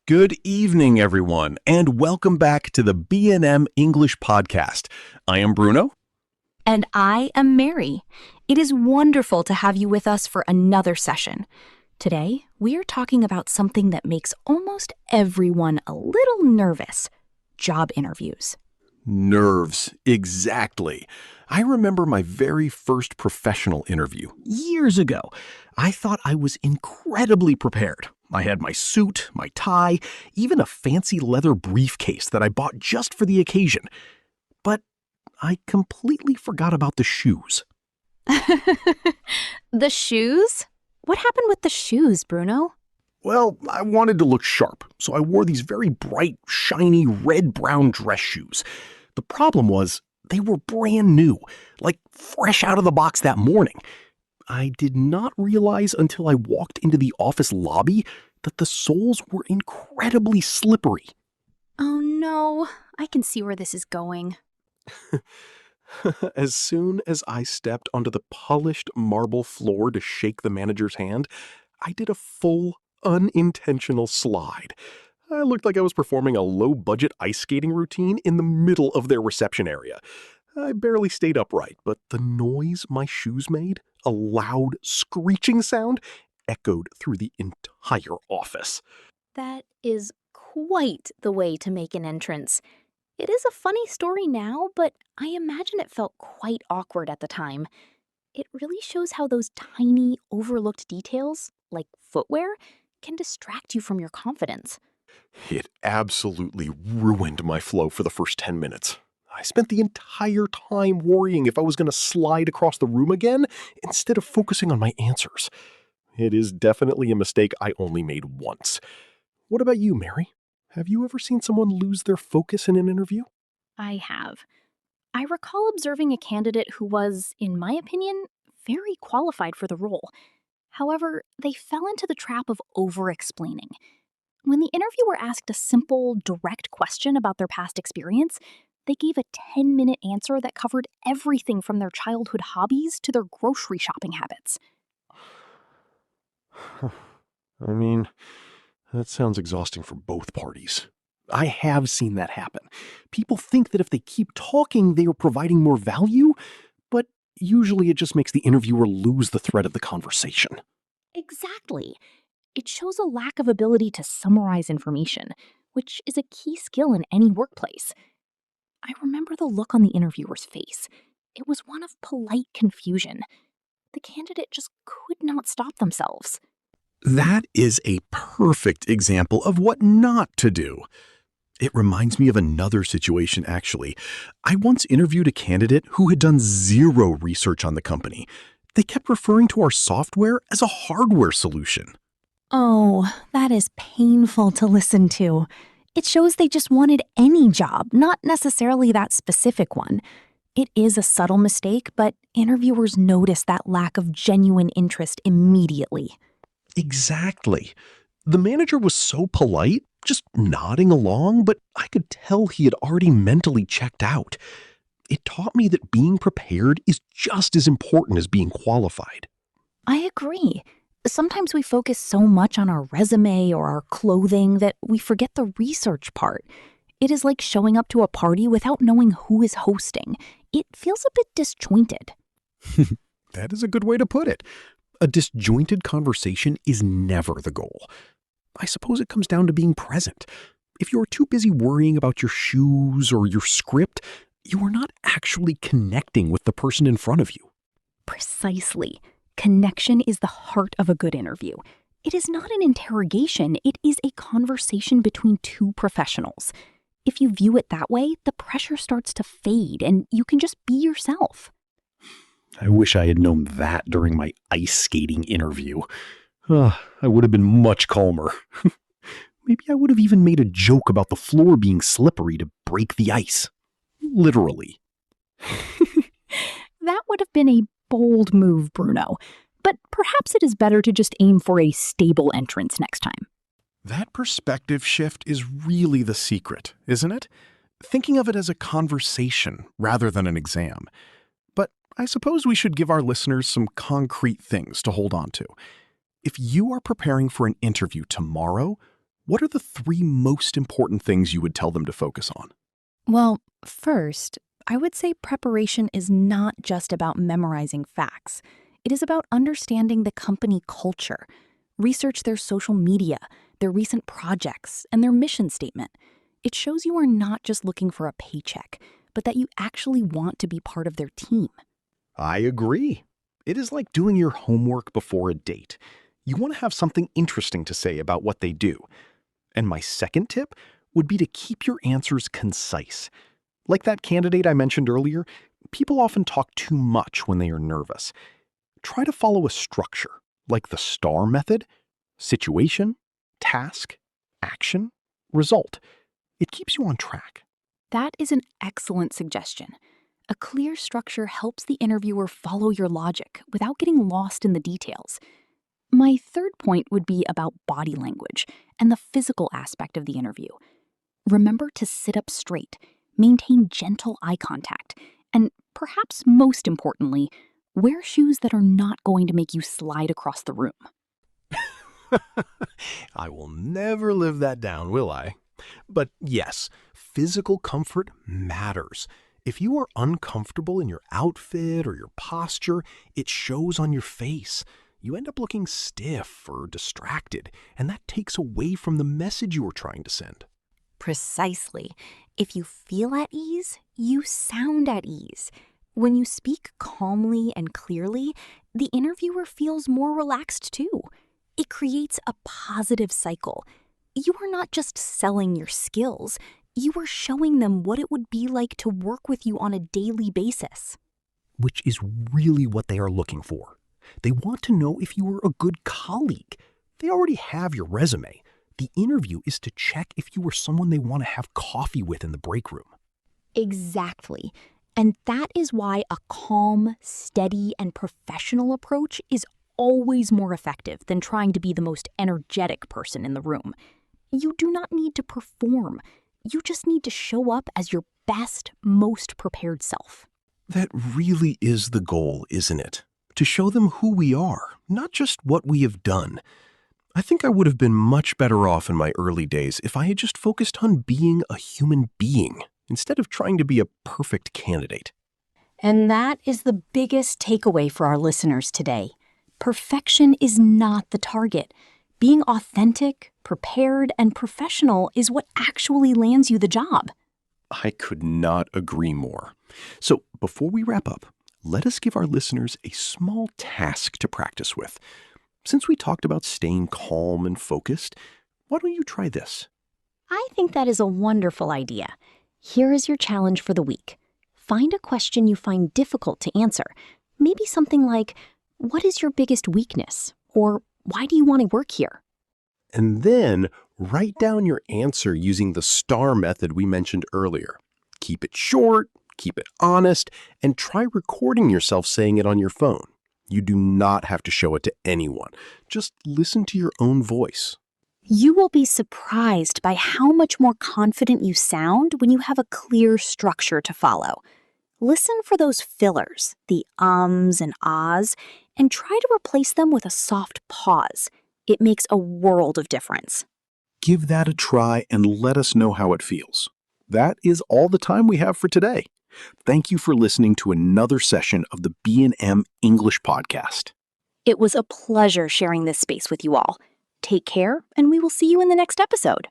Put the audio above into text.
Good evening, everyone, and welcome back to the B&M English Podcast. I am Bruno. And I am Mary. It is wonderful to have you with us for another session. Today, we are talking about something that makes almost everyone a little nervous: job interviews. Nerves, exactly. I remember my very first professional interview years ago. I thought I was incredibly prepared. I had my suit, my tie, even a fancy leather briefcase that I bought just for the occasion. But I completely forgot about the shoes. The shoes? What happened with the shoes, Bruno? Well, I wanted to look sharp, so I wore these very bright, shiny, red-brown dress shoes. The problem was, they were brand new, like fresh out of the box that morning. I did not realize until I walked into the office lobby that the soles were incredibly slippery. Oh no, I can see where this is going. As soon as I stepped onto the polished marble floor to shake the manager's hand, I did a full, unintentional slide. I looked like I was performing a low-budget ice skating routine in the middle of their reception area. I barely stayed upright, but the noise my shoes made, a loud, screeching sound, echoed through the entire office. That is quite the way to make an entrance. It is a funny story now, but I imagine it felt quite awkward at the time. It really shows how those tiny, overlooked details, like footwear, can distract you from your confidence. It absolutely ruined my flow for the first 10 minutes. I spent the entire time worrying if I was going to slide across the room again instead of focusing on my answers. It is definitely a mistake I only made once. What about you, Mary? Have you ever seen someone lose their focus in an interview? I have. I recall observing a candidate who was, in my opinion, very qualified for the role. However, they fell into the trap of over-explaining. When the interviewer asked a simple, direct question about their past experience, they gave a 10-minute answer that covered everything from their childhood hobbies to their grocery shopping habits. I mean, that sounds exhausting for both parties. I have seen that happen. People think that if they keep talking, they are providing more value, but usually it just makes the interviewer lose the thread of the conversation. Exactly. It shows a lack of ability to summarize information, which is a key skill in any workplace. I remember the look on the interviewer's face. It was one of polite confusion. The candidate just could not stop themselves. That is a perfect example of what not to do. It reminds me of another situation, actually. I once interviewed a candidate who had done zero research on the company. They kept referring to our software as a hardware solution. Oh, that is painful to listen to. It shows they just wanted any job, not necessarily that specific one. It is a subtle mistake, but interviewers notice that lack of genuine interest immediately. Exactly. The manager was so polite, just nodding along, but I could tell he had already mentally checked out. It taught me that being prepared is just as important as being qualified. I agree. Sometimes we focus so much on our resume or our clothing that we forget the research part. It is like showing up to a party without knowing who is hosting. It feels a bit disjointed. That is a good way to put it. A disjointed conversation is never the goal. I suppose it comes down to being present. If you're too busy worrying about your shoes or your script, you are not actually connecting with the person in front of you. Precisely. Connection is the heart of a good interview. It is not an interrogation, it is a conversation between two professionals. If you view it that way, the pressure starts to fade and you can just be yourself. I wish I had known that during my ice skating interview. I would have been much calmer. Maybe I would have even made a joke about the floor being slippery to break the ice. Literally. That would have been a bold move, Bruno. But perhaps it is better to just aim for a stable entrance next time. That perspective shift is really the secret, isn't it? Thinking of it as a conversation rather than an exam. But I suppose we should give our listeners some concrete things to hold on to. If you are preparing for an interview tomorrow, what are the 3 most important things you would tell them to focus on? Well, first, I would say preparation is not just about memorizing facts. It is about understanding the company culture. Research their social media, their recent projects, and their mission statement. It shows you are not just looking for a paycheck, but that you actually want to be part of their team. I agree. It is like doing your homework before a date. You want to have something interesting to say about what they do. And my second tip would be to keep your answers concise. Like that candidate I mentioned earlier, people often talk too much when they are nervous. Try to follow a structure, like the STAR method: situation, task, action, result. It keeps you on track. That is an excellent suggestion. A clear structure helps the interviewer follow your logic without getting lost in the details. My third point would be about body language and the physical aspect of the interview. Remember to sit up straight, maintain gentle eye contact, and perhaps most importantly, wear shoes that are not going to make you slide across the room. I will never live that down, will I? But yes, physical comfort matters. If you are uncomfortable in your outfit or your posture, it shows on your face. You end up looking stiff or distracted, and that takes away from the message you are trying to send. Precisely. If you feel at ease, you sound at ease. When you speak calmly and clearly, the interviewer feels more relaxed too. It creates a positive cycle. You are not just selling your skills, you are showing them what it would be like to work with you on a daily basis. Which is really what they are looking for. They want to know if you are a good colleague. They already have your resume. The interview is to check if you are someone they want to have coffee with in the break room. Exactly. And that is why a calm, steady, and professional approach is always more effective than trying to be the most energetic person in the room. You do not need to perform. You just need to show up as your best, most prepared self. That really is the goal, isn't it? To show them who we are, not just what we have done. I think I would have been much better off in my early days if I had just focused on being a human being instead of trying to be a perfect candidate. And that is the biggest takeaway for our listeners today. Perfection is not the target. Being authentic, prepared, and professional is what actually lands you the job. I could not agree more. So before we wrap up, let us give our listeners a small task to practice with. Since we talked about staying calm and focused, why don't you try this? I think that is a wonderful idea. Here is your challenge for the week. Find a question you find difficult to answer. Maybe something like, what is your biggest weakness? Or why do you want to work here? And then write down your answer using the STAR method we mentioned earlier. Keep it short, keep it honest, and try recording yourself saying it on your phone. You do not have to show it to anyone. Just listen to your own voice. You will be surprised by how much more confident you sound when you have a clear structure to follow. Listen for those fillers, the ums and ahs, and try to replace them with a soft pause. It makes a world of difference. Give that a try and let us know how it feels. That is all the time we have for today. Thank you for listening to another session of the B&M English Podcast. It was a pleasure sharing this space with you all. Take care, and we will see you in the next episode.